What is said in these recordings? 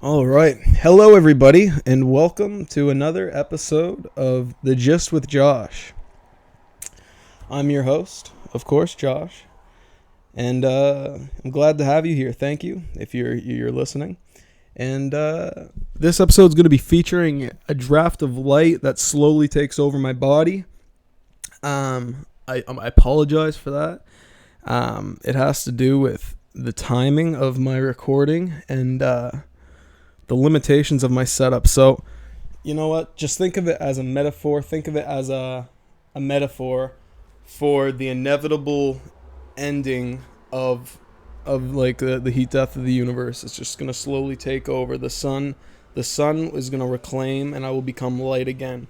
All right. Hello, everybody, and welcome to another episode of The Gist with Josh. I'm your host, of course, Josh, and I'm glad to have you here. Thank you if you're listening. And this episode's going to be featuring a draft of light that slowly takes over my body. I apologize for that. It has to do with the timing of my recording and the limitations of my setup. So, you know what? Just think of it as a metaphor. Think of it as a metaphor for the inevitable ending of like the heat death of the universe. It's just gonna slowly take over. The sun is gonna reclaim, and I will become light again.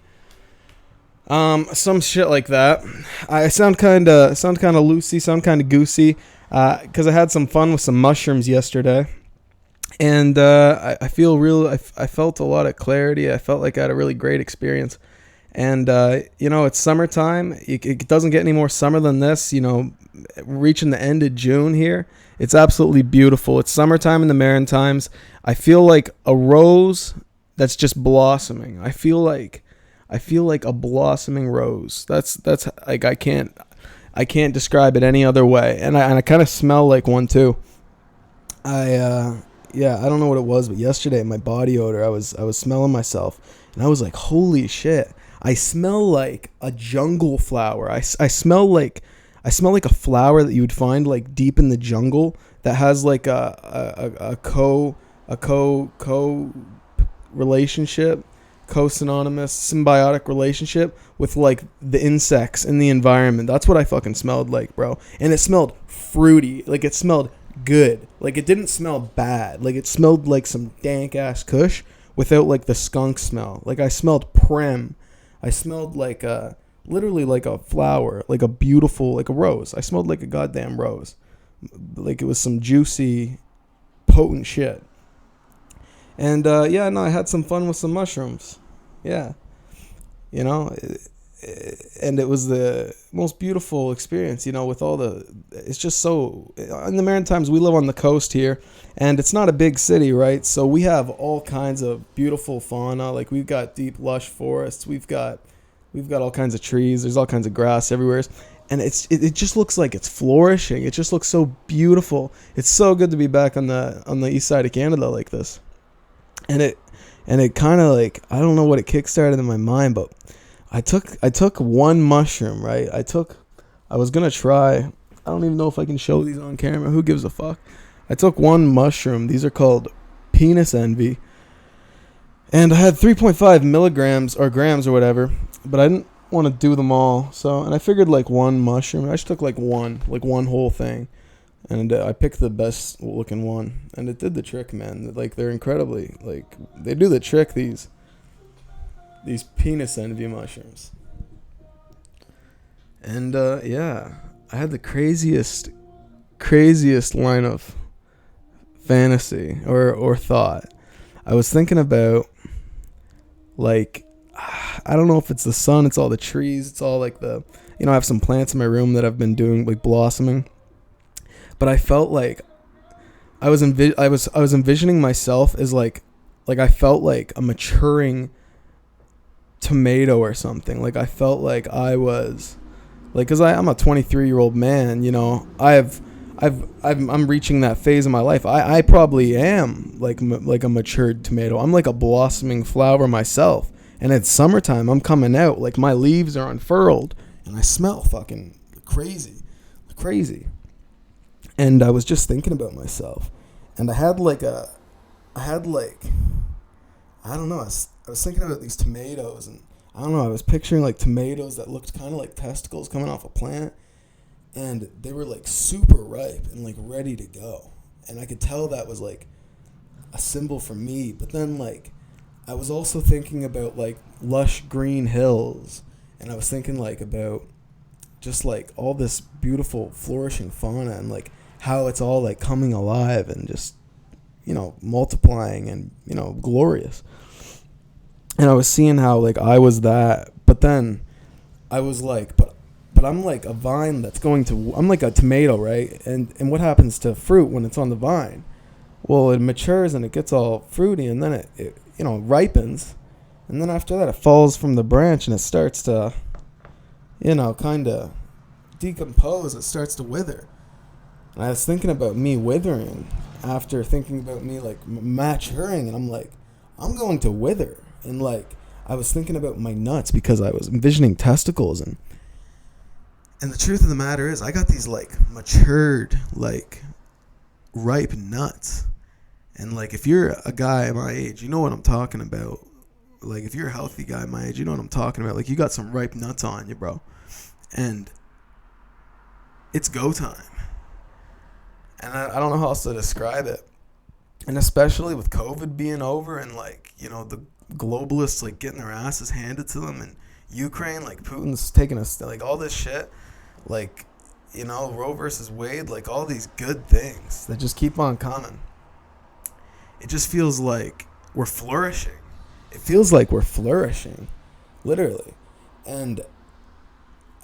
Some shit like that. I sound kind of loosey, sound kind of goosey, because I had some fun with some mushrooms yesterday. And I felt a lot of clarity. I felt like I had a really great experience. And, it's summertime. It doesn't get any more summer than this, reaching the end of June here. It's absolutely beautiful. It's summertime in the Maritimes. I feel like a rose that's just blossoming. I feel like a blossoming rose. That's like, I can't describe it any other way. And I kind of smell like one too. I don't know what it was, but yesterday my body odor, I was smelling myself, and I was like, holy shit, I smell like a jungle flower. I smell like a flower that you would find like deep in the jungle that has like a co relationship, co-synonymous, symbiotic relationship with like the insects in the environment. That's what I fucking smelled like, bro. And it smelled fruity. Like, it smelled good. Like, it didn't smell bad. Like, it smelled like some dank ass kush without like the skunk smell. Like, I smelled prem. I smelled like literally like a flower, like a beautiful, like a rose. I smelled like a goddamn rose. Like, it was some juicy, potent shit. And I had some fun with some mushrooms. Yeah. And it was the most beautiful experience, with it's just so, in the Maritimes, we live on the coast here, and it's not a big city, right? So we have all kinds of beautiful fauna. Like, we've got deep, lush forests. We've got all kinds of trees. There's all kinds of grass everywhere. And it just looks like it's flourishing. It just looks so beautiful. It's so good to be back on the east side of Canada like this. And it kind of like, I don't know what it kickstarted in my mind, but I took one mushroom, right? I was going to try, I don't even know if I can show these on camera. Who gives a fuck? I took one mushroom. These are called penis envy. And I had 3.5 milligrams or grams or whatever, but I didn't want to do them all. And I figured like one mushroom. I just took like one whole thing. And I picked the best looking one. And it did the trick, man. Like, they're incredibly, like, they do the trick, these penis envy mushrooms. And I had the craziest line of fantasy or thought. I was thinking about, like, I don't know if it's the sun, it's all the trees, it's all like I have some plants in my room that I've been doing like blossoming, but I felt like I was envisioning myself as like I felt like a maturing tomato or something. Like, I felt like I was like, because I'm a 23-year-old man, I'm reaching that phase in my life. I probably am like a matured tomato. I'm like a blossoming flower myself, and it's summertime. I'm coming out, like, my leaves are unfurled, and I smell fucking crazy. And I was just thinking about myself, and I don't know, I was thinking about these tomatoes, and I don't know, I was picturing like tomatoes that looked kind of like testicles coming off a plant, and they were like super ripe and like ready to go, and I could tell that was like a symbol for me. But then, like, I was also thinking about like lush green hills, and I was thinking like about just like all this beautiful flourishing fauna, and like how it's all like coming alive and just, multiplying and, glorious. And I was seeing how like I was that, but then I was like, but I'm like a vine that's going to, I'm like a tomato, right? And what happens to fruit when it's on the vine? Well, it matures and it gets all fruity, and then it ripens, and then after that it falls from the branch and it starts to, kind of decompose. It starts to wither. And I was thinking about me withering after thinking about me like maturing, and I'm like, I'm going to wither. And like, I was thinking about my nuts because I was envisioning testicles, and the truth of the matter is, I got these like matured, like ripe nuts. And like, if you're a guy my age, you know what I'm talking about. Like, if you're a healthy guy my age, you know what I'm talking about. Like, you got some ripe nuts on you, bro. And it's go time. And I don't know how else to describe it. And especially with COVID being over, and like, the globalists like getting their asses handed to them, and Ukraine, like Putin's taking us, like all this shit, like, Roe versus Wade, like all these good things that just keep on coming. It just feels like we're flourishing. It feels like we're flourishing, literally. And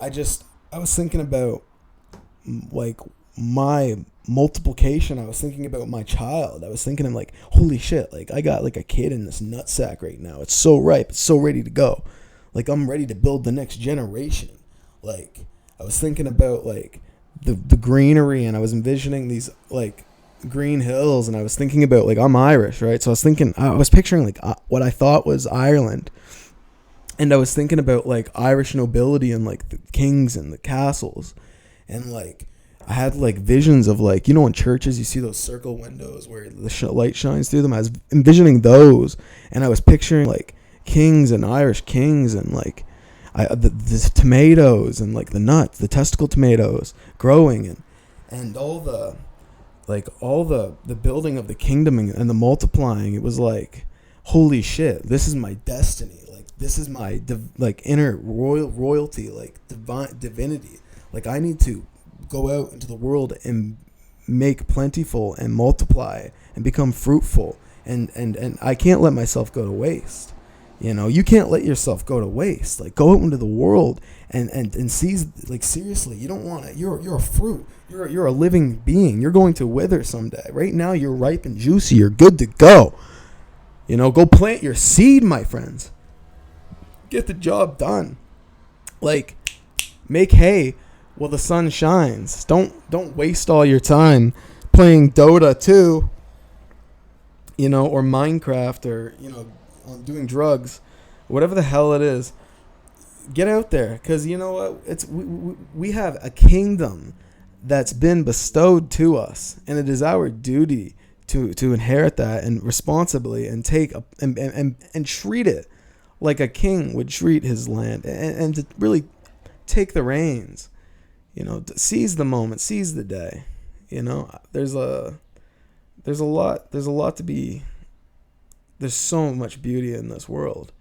I was thinking about like my multiplication. I was thinking about my child. I was thinking, I'm like, holy shit, like I got like a kid in this nutsack right now. It's so ripe. It's so ready to go. Like, I'm ready to build the next generation. Like, I was thinking about like the greenery, and I was envisioning these like green hills, and I was thinking about like, I'm Irish, right? So I was picturing like what I thought was Ireland. And I was thinking about like Irish nobility and like the kings and the castles. And like, I had like visions of like, in churches you see those circle windows where the light shines through them. I was envisioning those, and I was picturing like kings and Irish kings, and like the tomatoes and like the nuts, the testicle tomatoes growing, and all the building of the kingdom and the multiplying. It was like, holy shit, this is my destiny. Like, this is my inner royalty, like divinity. Like, I need to go out into the world and make plentiful and multiply and become fruitful, and I can't let myself go to waste. You can't let yourself go to waste. Like, go out into the world and seize, like, seriously, you don't want it. You're a fruit. You're a living being. You're going to wither someday. Right now you're ripe and juicy. You're good to go. Go plant your seed, my friends. Get the job done. Like, make hay while the sun shines. Don't waste all your time playing Dota 2, or Minecraft, or doing drugs, whatever the hell it is. Get out there, because you know what? It's we have a kingdom that's been bestowed to us, and it is our duty to inherit that, and responsibly, and take and treat it like a king would treat his land, and to really take the reins. Seize the moment, seize the day. There's a lot to be. There's so much beauty in this world,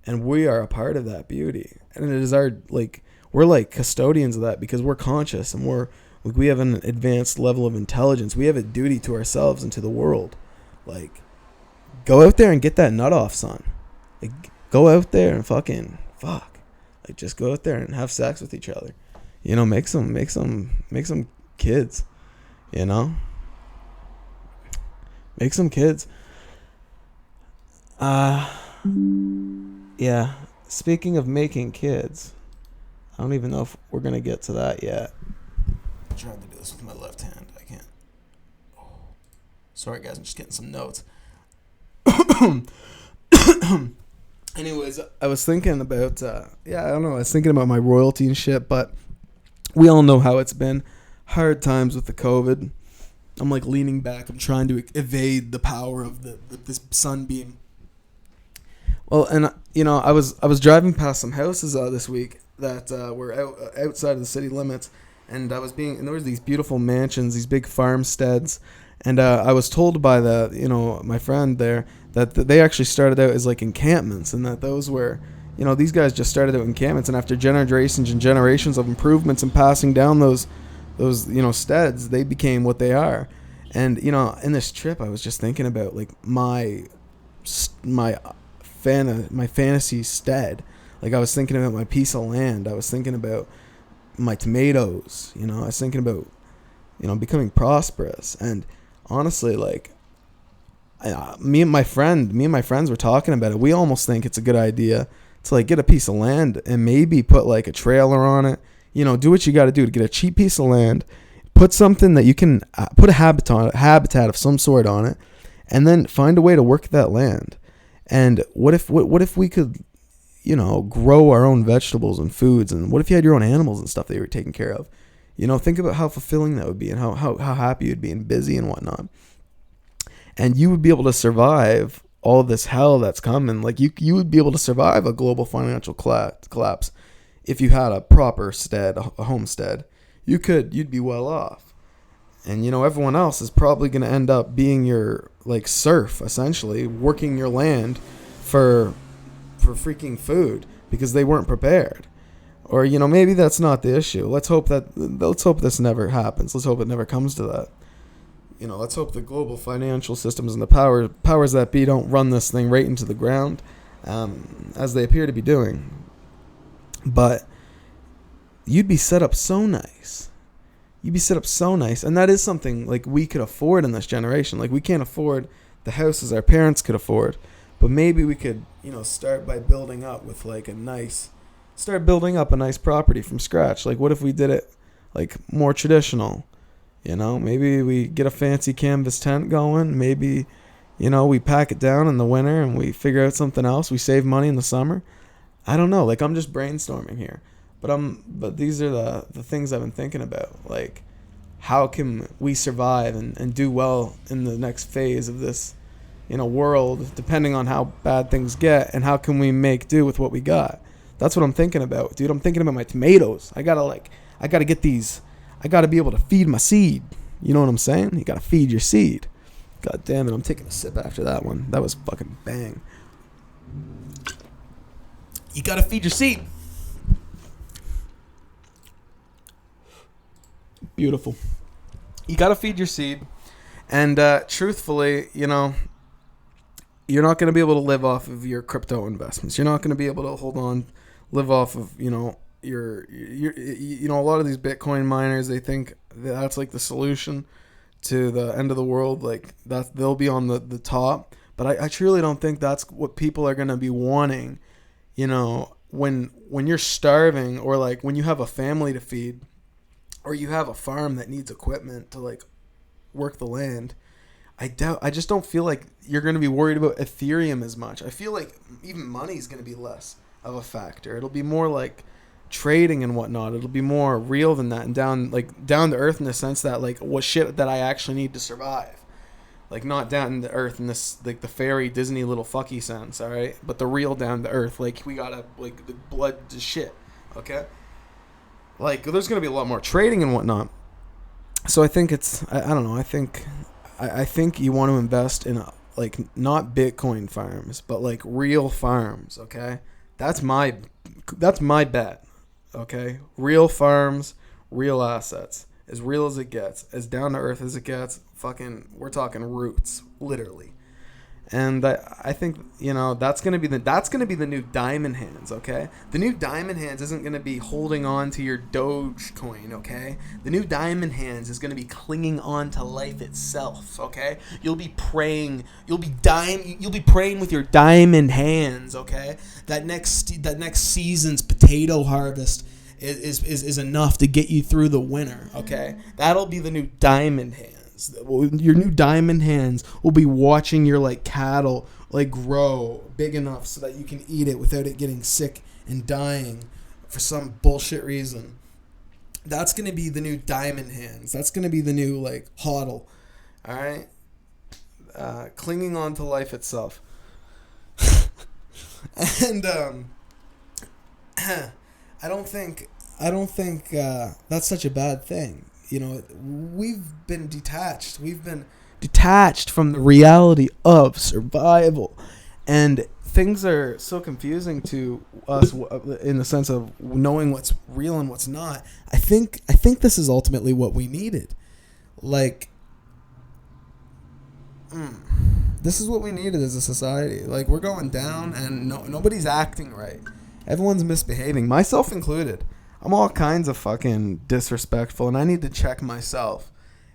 and we are a part of that beauty. And it is we're like custodians of that, because we're conscious, and we have an advanced level of intelligence. We have a duty to ourselves and to the world. Like, go out there and get that nut off, son. Like, go out there and fucking fuck. Like, just go out there and have sex with each other. Make some kids. Make some kids. Yeah. Speaking of making kids, I don't even know if we're gonna get to that yet. I'm trying to do this with my left hand. I can't. Oh. Sorry, guys. I'm just getting some notes. Anyways, I was thinking about, I don't know. I was thinking about my royalty and shit, but we all know how it's been. Hard times with the COVID. I'm like leaning back. I'm trying to evade the power of this sunbeam. Well, and I was driving past some houses this week that were outside of the city limits, and there was these beautiful mansions, these big farmsteads, and I was told by my friend there that they actually started out as like encampments, and that those were, these guys just started out encampments, and after generations and generations of improvements and passing down those steads, they became what they are. And in this trip, I was just thinking about like my fantasy stead. Like, I was thinking about my piece of land. I was thinking about my tomatoes. You know, I was thinking about, becoming prosperous. And honestly, like, me and my friends were talking about it. We almost think it's a good idea to, like, get a piece of land and maybe put, like, a trailer on it. Do what you got to do to get a cheap piece of land, put something that you can put a habitat of some sort on it, and then find a way to work that land. And what if we could, grow our own vegetables and foods? And what if you had your own animals and stuff that you were taking care of? Think about how fulfilling that would be, and how happy you'd be and busy and whatnot. And you would be able to survive all this hell that's coming. Like, you would be able to survive a global financial collapse if you had a proper stead, a homestead. You'd be well off. And, everyone else is probably going to end up being your, like, serf, essentially, working your land for freaking food because they weren't prepared. Or, maybe that's not the issue. Let's hope this never happens. Let's hope it never comes to that. Let's hope the global financial systems and the powers that be don't run this thing right into the ground, as they appear to be doing. But you'd be set up so nice. And that is something, like, we could afford in this generation. Like, we can't afford the houses our parents could afford. But maybe we could, start by building up with, like, a nice property from scratch. Like, what if we did it, like, more traditional? Maybe we get a fancy canvas tent going. Maybe, we pack it down in the winter and we figure out something else. We save money in the summer. I don't know. Like, I'm just brainstorming here. But these are the things I've been thinking about. Like, how can we survive and do well in the next phase of this, world, depending on how bad things get, and how can we make do with what we got? That's what I'm thinking about, dude. I'm thinking about my tomatoes. I gotta get these. I gotta be able to feed my seed. You know what I'm saying? You gotta feed your seed. God damn it, I'm taking a sip after that one. That was fucking bang. You gotta feed your seed. Beautiful. You gotta feed your seed. And truthfully, you're not going to be able to live off of your crypto investments. You're not going to be able to live off of, your a lot of these Bitcoin miners, they think that's like the solution to the end of the world. Like, that they'll be on the top. But I truly don't think that's what people are going to be wanting, when you're starving, or like when you have a family to feed, or you have a farm that needs equipment to, like, work the land. I just don't feel like you're going to be worried about Ethereum as much. I feel like even money is going to be less of a factor. It'll be more like trading and whatnot. It'll be more real than that, and down to earth, in the sense that, like, what shit that I actually need to survive. Like, not down to earth in this, like, the fairy Disney little fucky sense, all right? But the real down to earth, like, we gotta, like, the blood to shit, okay? Like, there's going to be a lot more trading and whatnot. So I think I don't know. I think you want to invest in, like, not Bitcoin farms, but, like, real farms, okay? That's my bet, okay? Real farms, real assets. As real as it gets, as down to earth as it gets. Fucking, we're talking roots, literally. And I think, that's gonna be the new diamond hands, okay? The new diamond hands isn't gonna be holding on to your Dogecoin, okay? The new diamond hands is gonna be clinging on to life itself, okay? You'll be praying with your diamond hands, okay? That next season's potato harvest is enough to get you through the winter, okay? That'll be the new diamond hands. Your new diamond hands will be watching your, like, cattle, like, grow big enough so that you can eat it without it getting sick and dying for some bullshit reason. That's going to be the new diamond hands. That's going to be the new, like, hodl. All right? Clinging on to life itself. And I don't think that's such a bad thing. We've been detached. We've been detached from the reality of survival. And things are so confusing to us in the sense of knowing what's real and what's not. I think this is ultimately what we needed. Like, this is what we needed as a society. Like, we're going down, and nobody's acting right. Everyone's misbehaving, myself included. I'm all kinds of fucking disrespectful, and I need to check myself.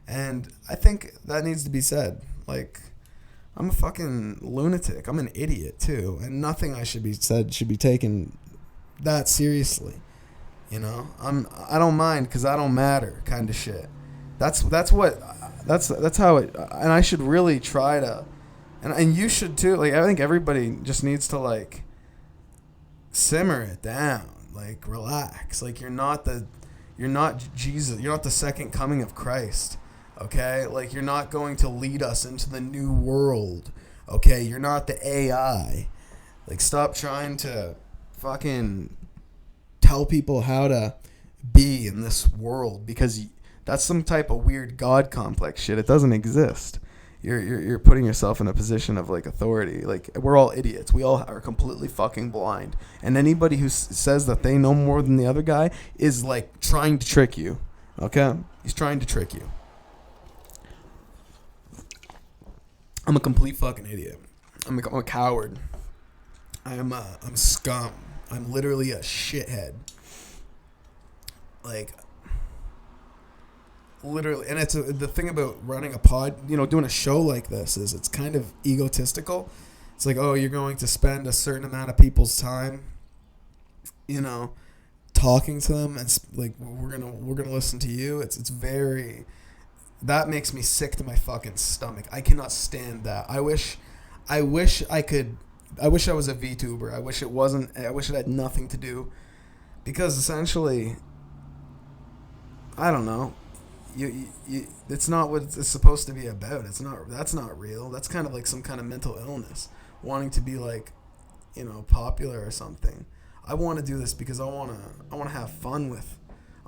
And I think that needs to be said. Like, I'm a fucking lunatic. I'm an idiot too, and nothing I should be said should be taken that seriously. You know, I don't mind because I don't matter, kind of shit. That's how it. And I should really try to, and you should too. Like, I think everybody just needs to like simmer it down, like relax. Like, you're not Jesus. You're not the second coming of Christ. Okay, like, you're not going to lead us into the new world. Okay, you're not the AI. Like, stop trying to fucking tell people how to be in this world, because that's some type of weird God complex shit. It doesn't exist. You're putting yourself in a position of like authority. Like, we're all idiots. We all are completely fucking blind. And anybody who says that they know more than the other guy is like trying to trick you. Okay, he's trying to trick you. I'm a complete fucking idiot. I'm a coward. I'm scum. I'm literally a shithead. Like, literally. And the thing about running a pod, doing a show like this is it's kind of egotistical. It's like, oh, you're going to spend a certain amount of people's time, talking to them, and like we're gonna listen to you. It's very. That makes me sick to my fucking stomach. I cannot stand that. I wish I was a VTuber. I wish it had nothing to do, because essentially, I don't know. It's not what it's supposed to be about. That's not real. That's kind of like some kind of mental illness, wanting to be like, popular or something. I want to do this because I want to have fun with.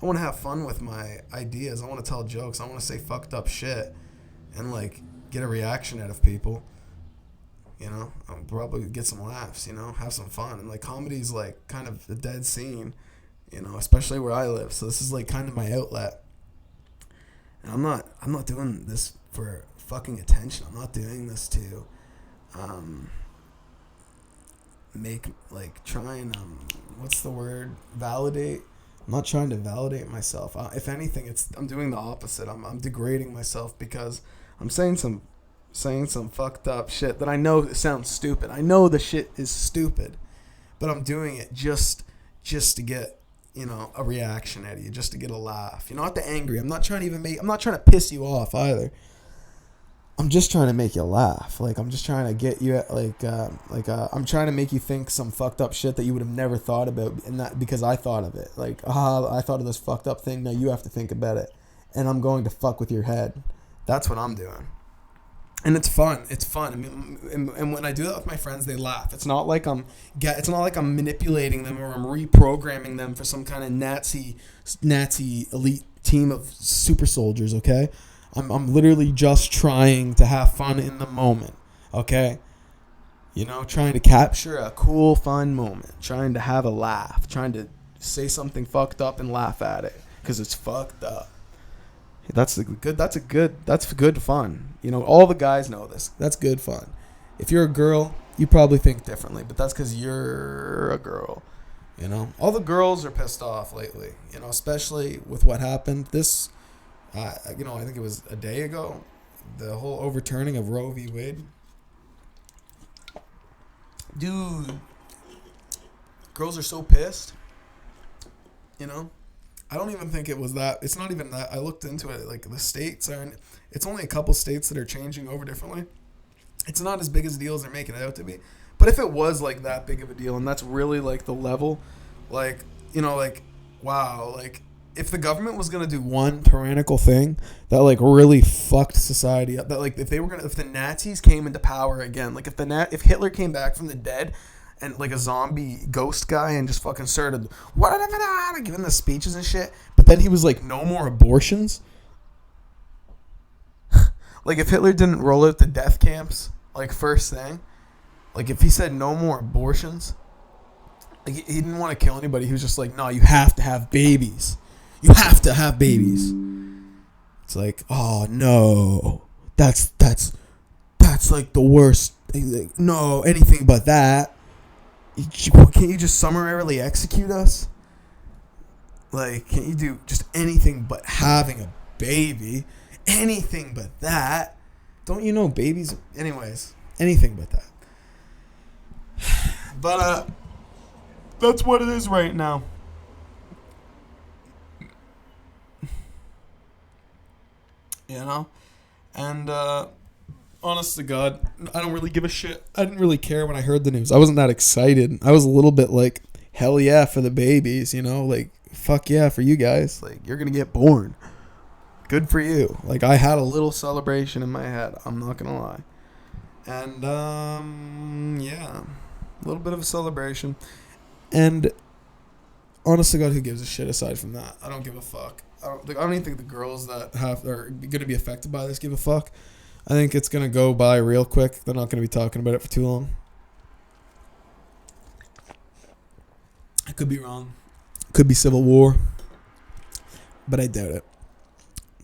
I want to have fun with my ideas. I want to tell jokes. I want to say fucked up shit and like get a reaction out of people. I'll probably get some laughs, have some fun. And like, comedy's like kind of the dead scene, especially where I live. So this is like kind of my outlet. And I'm not doing this for fucking attention. I'm not doing this to validate. I'm not trying to validate myself. If anything, I'm doing the opposite. I'm degrading myself because I'm saying some fucked up shit that I know sounds stupid. I know the shit is stupid, but I'm doing it just to get a reaction out of you, just to get a laugh. Not the angry. I'm not trying to piss you off either. I'm just trying to make you laugh. Like, I'm just trying to get you I'm trying to make you think some fucked up shit that you would have never thought about, and that because I thought of it. Like, I thought of this fucked up thing. Now you have to think about it, and I'm going to fuck with your head. That's what I'm doing, and it's fun. It's fun. I mean, and when I do that with my friends, they laugh. It's not like I'm manipulating them or I'm reprogramming them for some kind of Nazi elite team of super soldiers. Okay. I'm literally just trying to have fun in the moment, okay? Trying to capture a cool, fun moment, trying to have a laugh, trying to say something fucked up and laugh at it because it's fucked up. That's good fun. All the guys know this. That's good fun. If you're a girl, you probably think differently, but that's because you're a girl. All the girls are pissed off lately, especially with what happened. I think it was a day ago, the whole overturning of Roe v. Wade. Dude, girls are so pissed. I don't even think it was that. It's not even that. I looked into it. Like, the states it's only a couple states that are changing over differently. It's not as big as a deal as they're making it out to be. But if it was like that big of a deal, and that's really like the level, like, wow, like, if the government was going to do one tyrannical thing that like really fucked society up, that like if the Nazis came into power again, like if Hitler came back from the dead and like a zombie ghost guy and just fucking started giving the speeches and shit, but then he was like, no more abortions. Like, if Hitler didn't roll out the death camps, like, first thing, like if he said no more abortions, like he didn't want to kill anybody. He was just like, no, you have to have babies. You have to have babies. It's like, oh no, that's like the worst. No, anything but that. Can't you just summarily execute us? Like, can't you do just anything but having a baby? Anything but that. Don't you know babies? Anyways, anything but that. But, that's what it is right now. You know? And, honest to God, I don't really give a shit. I didn't really care when I heard the news. I wasn't that excited. I was a little bit like, hell yeah for the babies, you know? Like, fuck yeah for you guys. Like, you're gonna get born. Good for you. Like, I had a little celebration in my head. I'm not gonna lie. And, yeah. A little bit of a celebration. And, honest to God, who gives a shit aside from that? I don't give a fuck. I don't even think the girls that are going to be affected by this give a fuck. I think it's going to go by real quick. They're not going to be talking about it for too long. I could be wrong. Could be civil war. But I doubt it.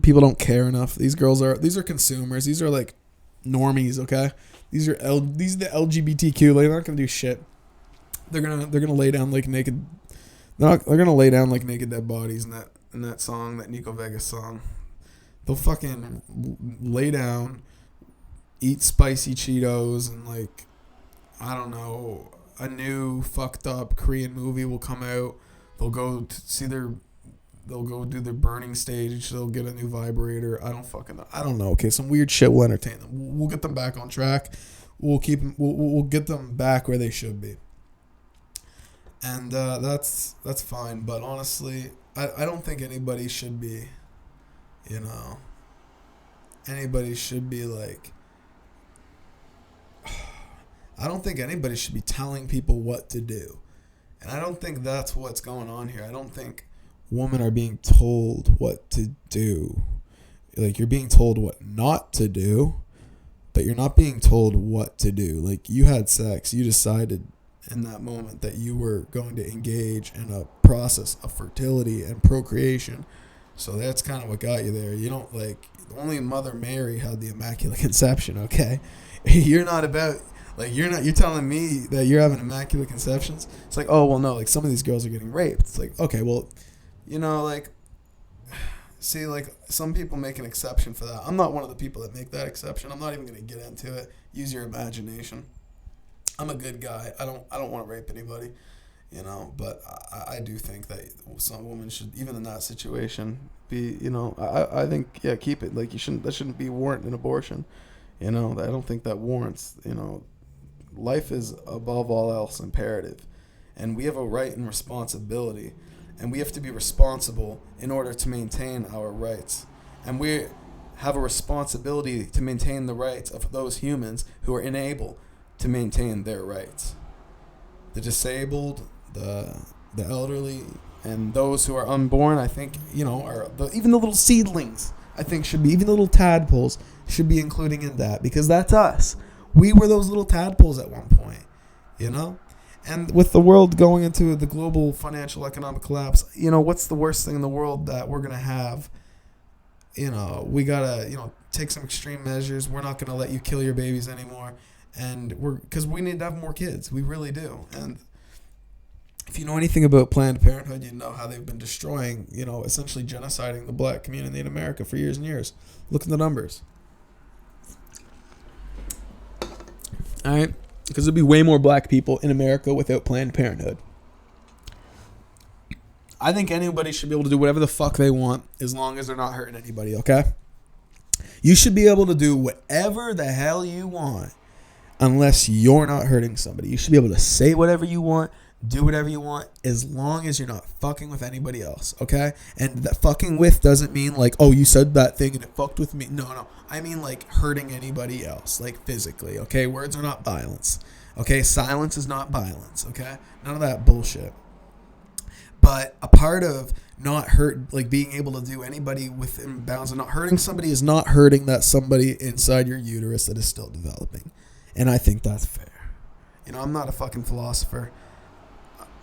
People don't care enough. These are consumers. These are like normies, okay? These are the LGBTQ. Like, they're not going to do shit. They're going to lay down like naked. They're going to lay down like naked dead bodies in that song, that Nico Vegas song. They'll fucking lay down, eat spicy Cheetos, and like, I don't know, a new fucked up Korean movie will come out. They'll go do their burning stage. They'll get a new vibrator. I don't know. Okay, some weird shit will entertain them. We'll get them back on track. We'll get them back where they should be. And that's fine. But honestly, I don't think anybody should be, anybody should be like, I don't think anybody should be telling people what to do. And I don't think that's what's going on here. I don't think women are being told what to do. Like, you're being told what not to do, but you're not being told what to do. Like, you had sex. You decided in that moment that you were going to engage in a process of fertility and procreation. So that's kind of what got you there. You don't, like, only Mother Mary had the Immaculate Conception, okay? You're telling me that you're having immaculate conceptions? It's like, oh, well, no, like, some of these girls are getting raped. It's like, okay, well, like, see, like, some people make an exception for that. I'm not one of the people that make that exception. I'm not even going to get into it. Use your imagination. I'm a good guy. I don't want to rape anybody, but I do think that some women should, even in that situation, be, I think, yeah, keep it. Like, that shouldn't be warrant an abortion. I don't think that warrants, life is above all else imperative, and we have a right and responsibility, and we have to be responsible in order to maintain our rights, and we have a responsibility to maintain the rights of those humans who are unable to maintain their rights. The disabled, the elderly, and those who are unborn, I think, even the little seedlings, I think should be, even the little tadpoles should be including in that, because that's us. We were those little tadpoles at one point, And with the world going into the global financial economic collapse, what's the worst thing in the world that we're going to have? We got to, take some extreme measures. We're not going to let you kill your babies anymore. And because we need to have more kids. We really do. And if you know anything about Planned Parenthood, you know how they've been destroying, essentially genociding the black community in America for years and years. Look at the numbers. All right? Because there'd be way more black people in America without Planned Parenthood. I think anybody should be able to do whatever the fuck they want as long as they're not hurting anybody, okay? You should be able to do whatever the hell you want unless you're not hurting somebody. You should be able to say whatever you want, do whatever you want, as long as you're not fucking with anybody else, okay? And that fucking with doesn't mean like, oh, you said that thing and it fucked with me. No. I mean like hurting anybody else, like physically, okay? Words are not violence, okay? Silence is not violence, okay? None of that bullshit. But a part of not being able to do anybody within bounds of not hurting somebody is not hurting that somebody inside your uterus that is still developing. And I think that's fair. I'm not a fucking philosopher.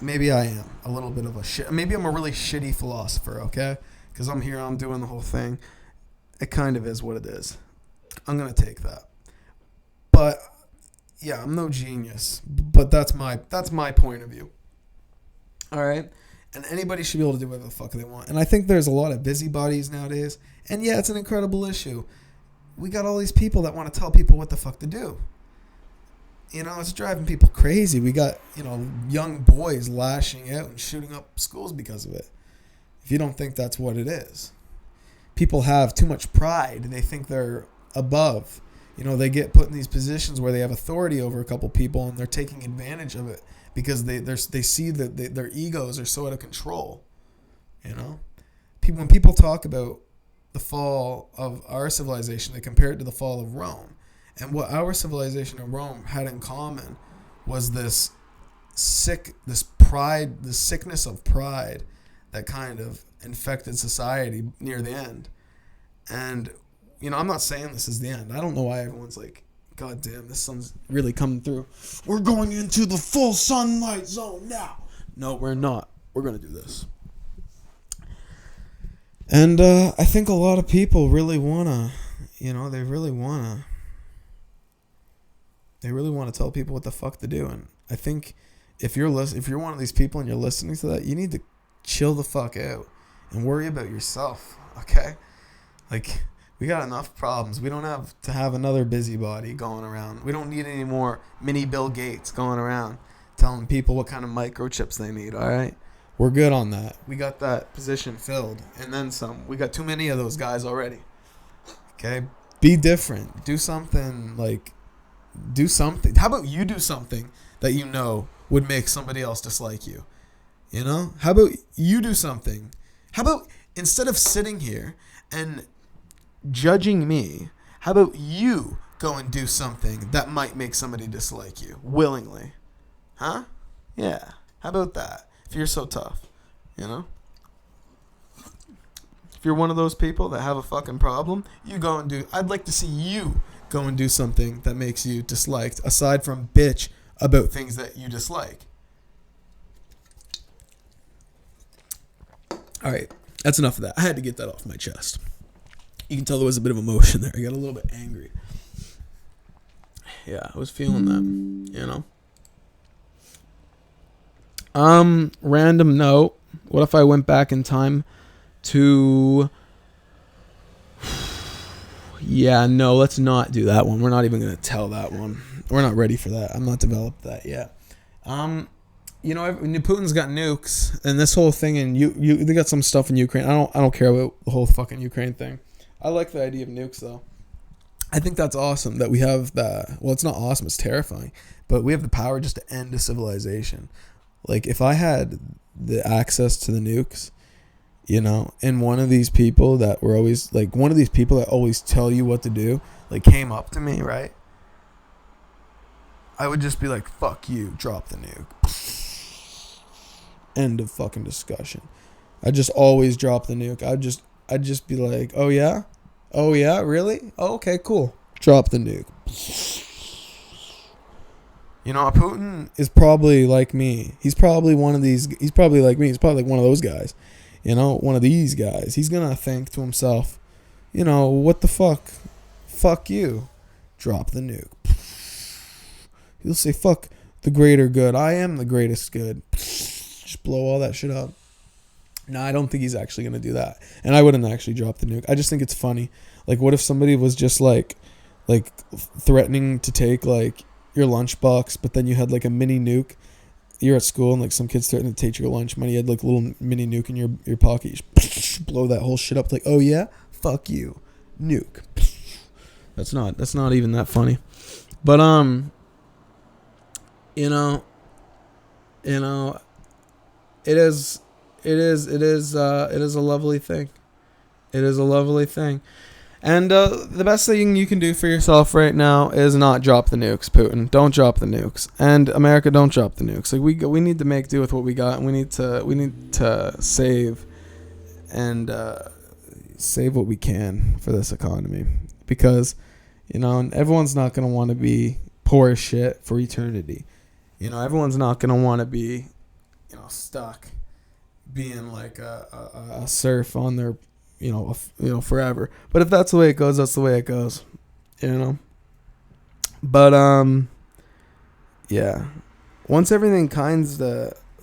Maybe I am a little bit of a shit. Maybe I'm a really shitty philosopher, okay? Because I'm here, I'm doing the whole thing. It kind of is what it is. I'm going to take that. But, yeah, I'm no genius, but that's my point of view. All right? And anybody should be able to do whatever the fuck they want. And I think there's a lot of busybodies nowadays. And yeah, it's an incredible issue. We got all these people that want to tell people what the fuck to do. You know, it's driving people crazy. We got, young boys lashing out and shooting up schools because of it. If you don't think that's what it is. People have too much pride. They think they're above. They get put in these positions where they have authority over a couple people and they're taking advantage of it because they see that their egos are so out of control. When people talk about the fall of our civilization, they compare it to the fall of Rome. And what our civilization and Rome had in common was this pride, this sickness of pride that kind of infected society near the end. And, I'm not saying this is the end. I don't know why everyone's like, God damn, this sun's really coming through. We're going into the full sunlight zone now. No, we're not. We're going to do this. And I think a lot of people really want to, they really want to tell people what the fuck to do. And I think if you're one of these people and you're listening to that, you need to chill the fuck out and worry about yourself, okay? Like, we got enough problems. We don't have to have another busybody going around. We don't need any more mini Bill Gates going around telling people what kind of microchips they need, all right? We're good on that. We got that position filled and then some. We got too many of those guys already, okay? Be different. Do something. How about you do something that would make somebody else dislike you? How about you do something? How about instead of sitting here and judging me, how about you go and do something that might make somebody dislike you willingly? Huh? Yeah. How about that? If you're so tough, If you're one of those people that have a fucking problem, I'd like to see you go and do something that makes you disliked, aside from bitch about things that you dislike. All right, that's enough of that. I had to get that off my chest. You can tell there was a bit of emotion there. I got a little bit angry. Yeah, I was feeling that, Random note. What if I went back in time to... Yeah, no, let's not do that one. We're not even going to tell that one. We're not ready for that. I'm not developed that yet. Putin's got nukes, and this whole thing, and they got some stuff in Ukraine. I don't care about the whole fucking Ukraine thing. I like the idea of nukes, though. I think that's awesome that we have the... Well, it's not awesome. It's terrifying. But we have the power just to end a civilization. Like, if I had the access to the nukes, and one of these people that were always... Like, one of these people that always tell you what to do, like, came up to me, right? I would just be like, fuck you, drop the nuke. End of fucking discussion. I'd just always drop the nuke. I'd just be like, oh yeah? Oh yeah, really? Oh, okay, cool. Drop the nuke. Putin is probably like me. He's probably one of these. He's probably like me. He's probably like one of those guys. One of these guys. He's going to think to himself, what the fuck? Fuck you. Drop the nuke. He'll say, fuck the greater good. I am the greatest good. Just blow all that shit up. No, I don't think he's actually going to do that. And I wouldn't actually drop the nuke. I just think it's funny. Like, what if somebody was just like threatening to take like your lunchbox, but then you had like a mini nuke. You're at school and like some kids threatening to take your lunch money. You had like a little mini nuke in your pocket. You just blow that whole shit up. Like, oh yeah, fuck you, nuke. That's not even that funny. But it is a lovely thing. It is a lovely thing. And the best thing you can do for yourself right now is not drop the nukes, Putin. Don't drop the nukes. And America, don't drop the nukes. Like we need to make do with what we got, and we need to save and save what we can for this economy, because everyone's not going to want to be poor as shit for eternity. Everyone's not going to want to be stuck being like a serf on their forever. But if that's the way it goes, that's the way it goes. But Yeah. Once everything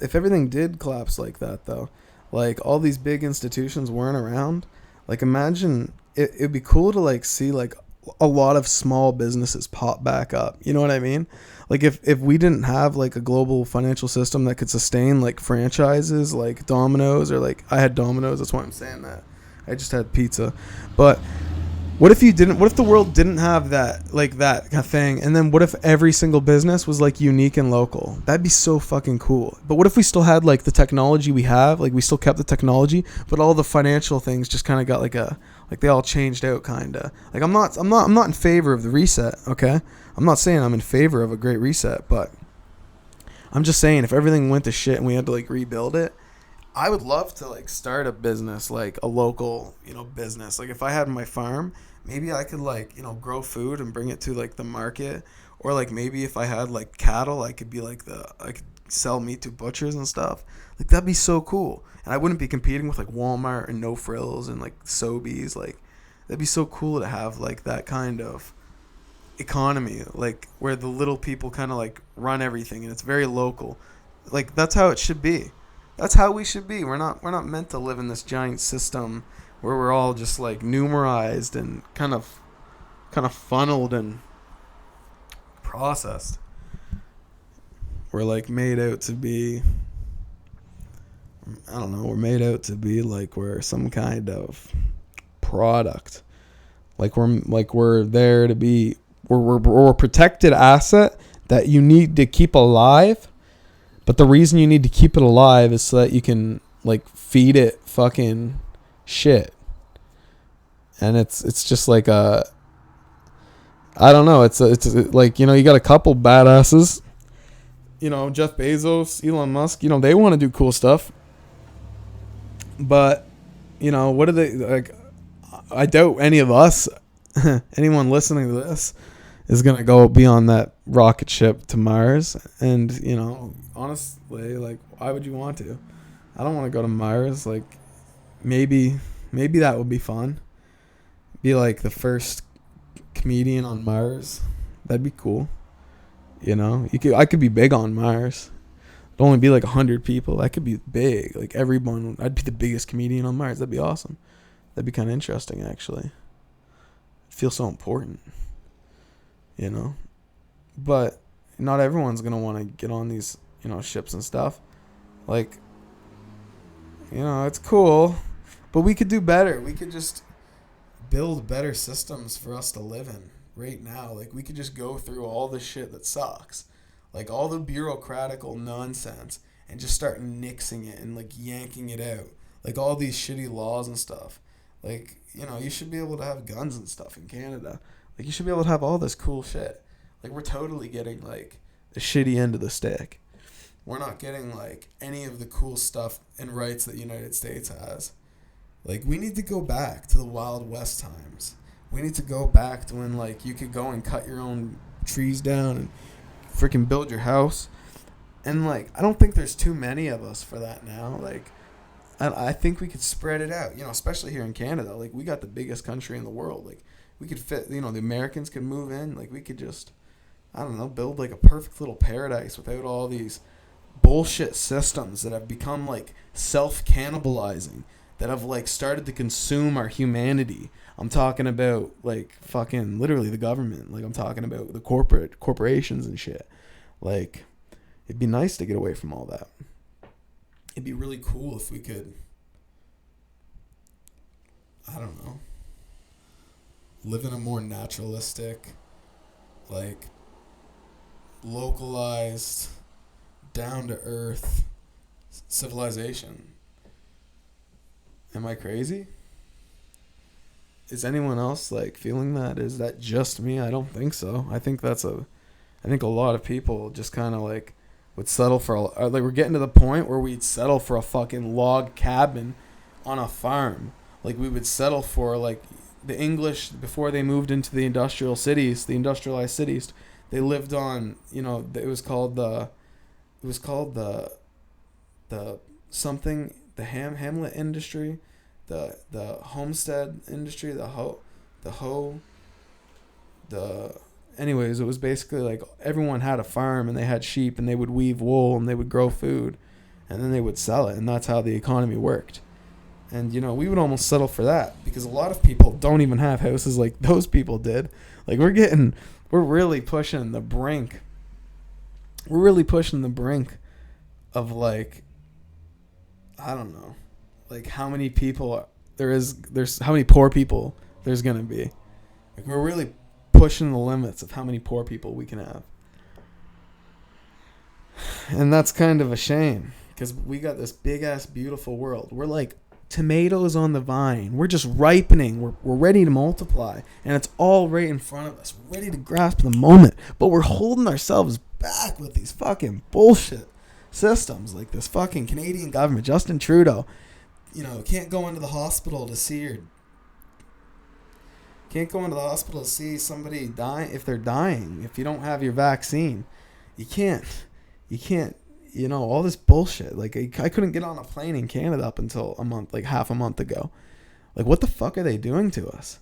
if everything did collapse like that, though, like all these big institutions weren't around, like imagine it'd be cool to like see like a lot of small businesses pop back up. You know what I mean? Like if we didn't have like a global financial system that could sustain like franchises like Domino's, or like I had Domino's, that's why I'm saying that. I just had pizza. But what if the world didn't have that, like that kind of thing? And then what if every single business was like unique and local? That'd be so fucking cool. But what if we still had like the technology we have, like we still kept the technology, but all the financial things just kind of got like they all changed out kind of. Like I'm not in favor of the reset, okay? I'm not saying I'm in favor of a great reset, but I'm just saying if everything went to shit and we had to like rebuild it, I would love to like start a business, like a local, business. Like if I had my farm, maybe I could like, grow food and bring it to like the market. Or like maybe if I had like cattle, I could sell meat to butchers and stuff. Like that'd be so cool. And I wouldn't be competing with like Walmart and No Frills and like Sobeys. Like that'd be so cool to have like that kind of economy, like where the little people kind of like run everything and it's very local. Like that's how it should be. That's how we should be. We're not meant to live in this giant system where we're all just like numerized and kind of funneled and processed. We're like made out to be, I don't know, we're made out to be like we're some kind of product. Like we're there to be, we're a protected asset that you need to keep alive. But the reason you need to keep it alive is so that you can like feed it fucking shit. And it's just like I don't know. It's like, you got a couple badasses. Jeff Bezos, Elon Musk. They want to do cool stuff. But what do they like? I doubt any of us, anyone listening to this, is gonna go be on that rocket ship to Mars. And honestly, like, why would you want to? I don't want to go to Mars. Like, maybe that would be fun. Be like the first comedian on Mars. That'd be cool. I could be big on Mars. It'd only be like 100 people. That could be big. Like everyone, I'd be the biggest comedian on Mars. That'd be awesome. That'd be kind of interesting, actually. I'd feel so important. But not everyone's gonna want to get on these ships and stuff. Like, it's cool, but we could do better. We could just build better systems for us to live in right now. Like, we could just go through all the shit that sucks, like all the bureaucratical nonsense, and just start nixing it and like yanking it out, like all these shitty laws and stuff. Like, you should be able to have guns and stuff in Canada. Like, you should be able to have all this cool shit. Like, we're totally getting like the shitty end of the stick. We're not getting like any of the cool stuff and rights that the United States has. Like, we need to go back to the Wild West times. We need to go back to when like you could go and cut your own trees down and freaking build your house. And like, I don't think there's too many of us for that now. Like, I think we could spread it out, especially here in Canada. Like, we got the biggest country in the world. Like, we could fit, the Americans could move in. Like, we could just, I don't know, build like a perfect little paradise without all these bullshit systems that have become like self-cannibalizing, that have like started to consume our humanity. I'm talking about like fucking literally the government. Like, I'm talking about the corporations and shit. Like, it'd be nice to get away from all that. It'd be really cool if we could, I don't know, live in a more naturalistic, like, localized, down-to-earth civilization. Am I crazy? Is anyone else, like, feeling that? Is that just me? I don't think so. I think a lot of people just kind of, like, would settle for, like, we're getting to the point where we'd settle for a fucking log cabin on a farm. Like, we would settle for, like, the English, before they moved into the industrialized cities, they lived on, it was called the Hamlet industry, the homestead industry, anyways, it was basically like everyone had a farm and they had sheep and they would weave wool and they would grow food and then they would sell it, and that's how the economy worked. And, you know, we would almost settle for that because a lot of people don't even have houses like those people did. Like, we're really pushing the brink. We're really pushing the brink of, like, I don't know, like how many people there's how many poor people there's going to be. Like, we're really pushing the limits of how many poor people we can have. And that's kind of a shame because we got this big ass beautiful world. We're like tomatoes on the vine. We're just ripening. We're ready to multiply, and it's all right in front of us, ready to grasp the moment. But we're holding ourselves back with these fucking bullshit systems, like this fucking Canadian government, Justin Trudeau. You know, can't go into the hospital to see somebody die if they're dying. If you don't have your vaccine, you can't. You know, all this bullshit. Like, I couldn't get on a plane in Canada up until half a month ago. Like, what the fuck are they doing to us?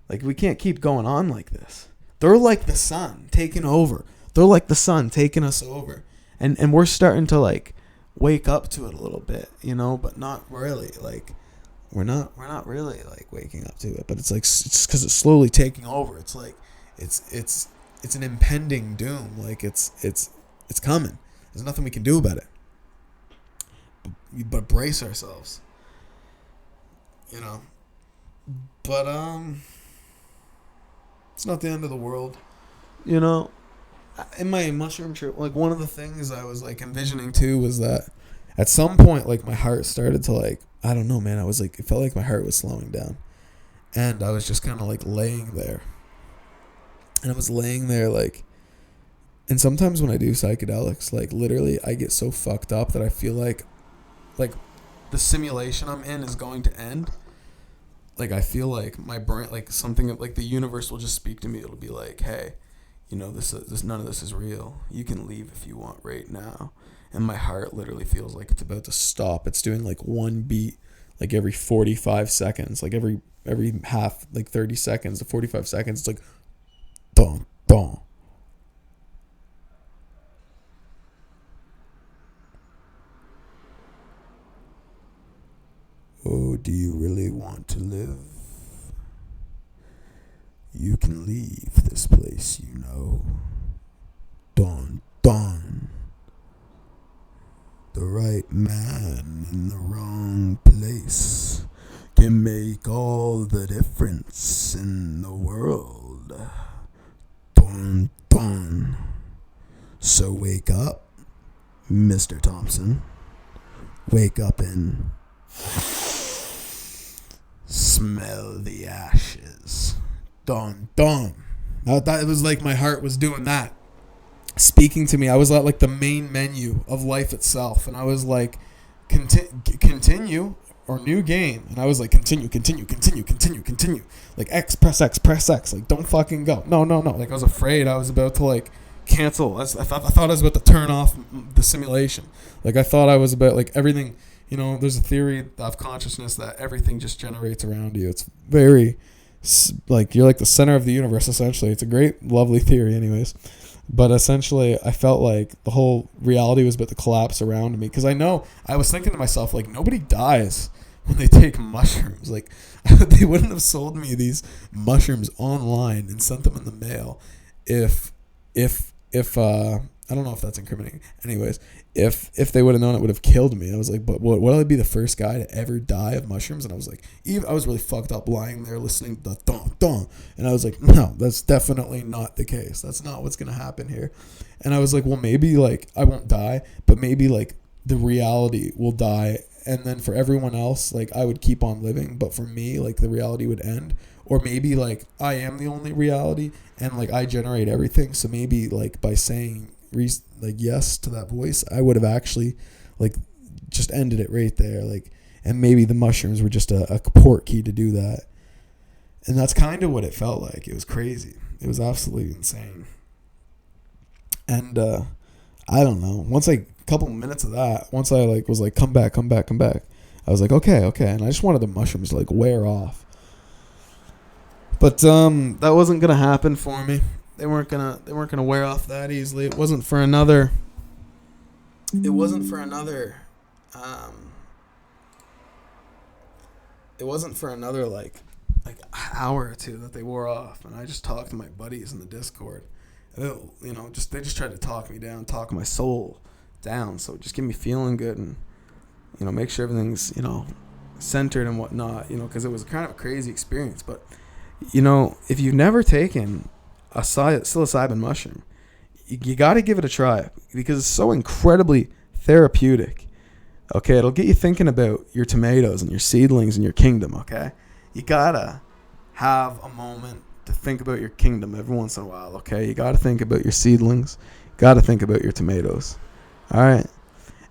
Like, we can't keep going on like this. They're like the sun taking over. They're like the sun taking us over. And we're starting to, like, wake up to it a little bit, you know, but not really. Like, we're not really, like, waking up to it. But it's, like, it's because it's slowly taking over. It's, like, it's an impending doom. Like, it's coming. There's nothing we can do about it. But brace ourselves. You know. But, it's not the end of the world. You know, in my mushroom trip, like, one of the things I was, like, envisioning too was that at some point, like, my heart started to, like, I don't know, man. I was like, it felt like my heart was slowing down. And I was just kind of, like, laying there. And I was laying there, like, and sometimes when I do psychedelics, like, literally, I get so fucked up that I feel like the simulation I'm in is going to end. Like, I feel like my brain, like, something, like, the universe will just speak to me. It'll be like, hey, you know, this none of this is real. You can leave if you want right now. And my heart literally feels like it's about to stop. It's doing, like, one beat, like, every 45 seconds. Like, every half, like, 30 seconds to 45 seconds. It's like, dun, dun. Oh, do you really want to live? You can leave this place, you know. Dun, dun. The right man in the wrong place can make all the difference in the world. Dun, dun. So wake up, Mr. Thompson. Wake up and smell the ashes. Dun, dun. That it was like my heart was doing that, speaking to me. I was at, like, the main menu of life itself, and I was like, continue or new game, and I was like, continue, like, press X, like, don't fucking go, no, like, I was afraid I was about to, like, cancel. I thought I was about to turn off the simulation. Like, I thought I was about, like, everything. You know, there's a theory of consciousness that everything just generates around you. It's very, like, you're like the center of the universe, essentially. It's a great, lovely theory anyways. But essentially, I felt like the whole reality was about to collapse around me. Because I was thinking to myself, like, nobody dies when they take mushrooms. Like, they wouldn't have sold me these mushrooms online and sent them in the mail if I don't know if that's incriminating. Anyways, if they would have known, it would have killed me. I was like, but would I be the first guy to ever die of mushrooms? And I was like, I was really fucked up lying there listening to the dun dun. And I was like, no, that's definitely not the case. That's not what's going to happen here. And I was like, well, maybe, like, I won't die, but maybe, like, the reality will die. And then for everyone else, like, I would keep on living. But for me, like, the reality would end. Or maybe, like, I am the only reality and, like, I generate everything. So maybe, like, by saying, like, yes to that voice, I would have actually, like, just ended it right there. Like, and maybe the mushrooms were just a port key to do that. And that's kind of what it felt like. It was crazy. It was absolutely insane. And I don't know. Once, like, a couple minutes of that, once I, like, was like, come back, I was like, okay. And I just wanted the mushrooms to, like, wear off. But that wasn't gonna happen for me. they weren't gonna wear off that easily. It wasn't for another like hour or two that they wore off, and I just talked to my buddies in the Discord. And they just tried to talk me down, talk my soul down, so just get me feeling good and make sure everything's centered and whatnot, because it was kind of a crazy experience. But if you've never taken a psilocybin mushroom, you got to give it a try because it's so incredibly therapeutic. Okay, it'll get you thinking about your tomatoes and your seedlings and your kingdom. Okay, you gotta have a moment to think about your kingdom every once in a while. Okay, you gotta think about your seedlings, gotta think about your tomatoes. All right,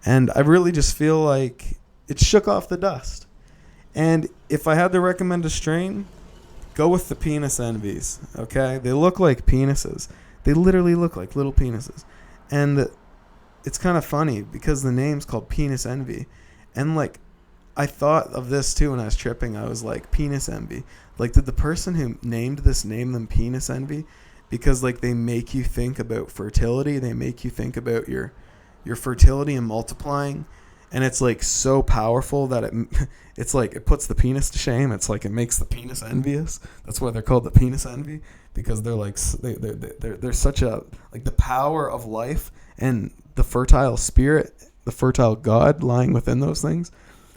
and I really just feel like it shook off the dust. And if I had to recommend a strain, go with the penis envies. Okay, they look like penises. They literally look like little penises, and it's kind of funny because the name's called Penis Envy. And like, I thought of this too when I was tripping. I was like, penis envy. Like, did the person who named this name them penis envy? Because like they make you think about fertility. They make you think about your fertility and multiplying. And it's like so powerful that it's like it puts the penis to shame. It's like it makes the penis envious. That's why they're called the penis envy, because they're like they're such a, like, the power of life and the fertile spirit, the fertile God lying within those things.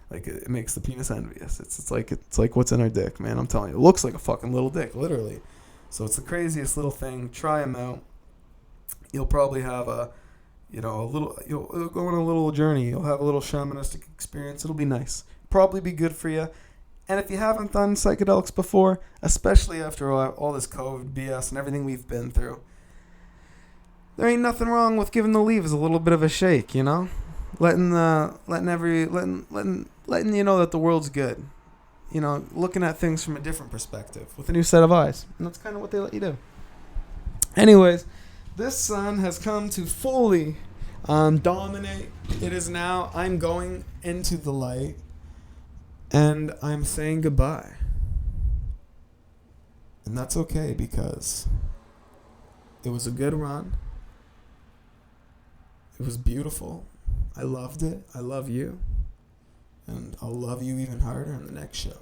Like, it makes the penis envious. It's like what's in our dick, man. I'm telling you, it looks like a fucking little dick, literally. So it's the craziest little thing. Try them out. You'll probably have you'll go on a little journey. You'll have a little shamanistic experience. It'll be nice. Probably be good for you. And if you haven't done psychedelics before, especially after all this COVID BS and everything we've been through, there ain't nothing wrong with giving the leaves a little bit of a shake, letting you know that the world's good, looking at things from a different perspective with a new set of eyes, and that's kind of what they let you do. Anyways, this sun has come to fully dominate. It is now. I'm going into the light, and I'm saying goodbye, and that's okay because it was a good run. It was beautiful. I loved it. I love you. And I'll love you even harder in the next show.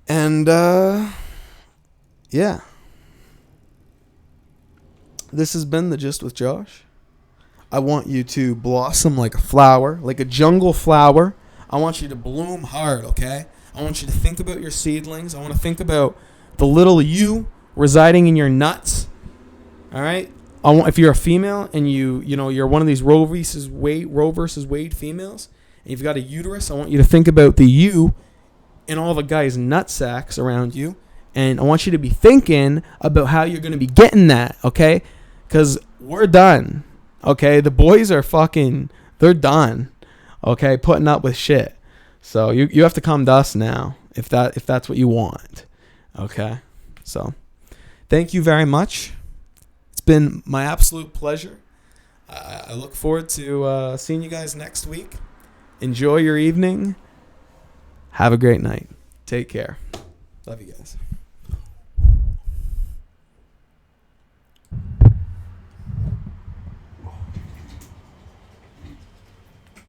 And, yeah. This has been the Gist with Josh. I want you to blossom like a flower, like a jungle flower. I want you to bloom hard, okay? I want you to think about your seedlings. I want to think about the little you residing in your nuts. All right. If you're a female and you're one of these Roe versus Wade females, and you've got a uterus, I want you to think about the you and all the guys' nut sacks around you, and I want you to be thinking about how you're going to be getting that, okay? Because we're done, okay? The boys are they're done, okay? Putting up with shit. So you have to come to us now if that's what you want, okay? So thank you very much. Been my absolute pleasure. I look forward to seeing you guys next week. Enjoy your evening. Have a great night. Take care. Love you guys.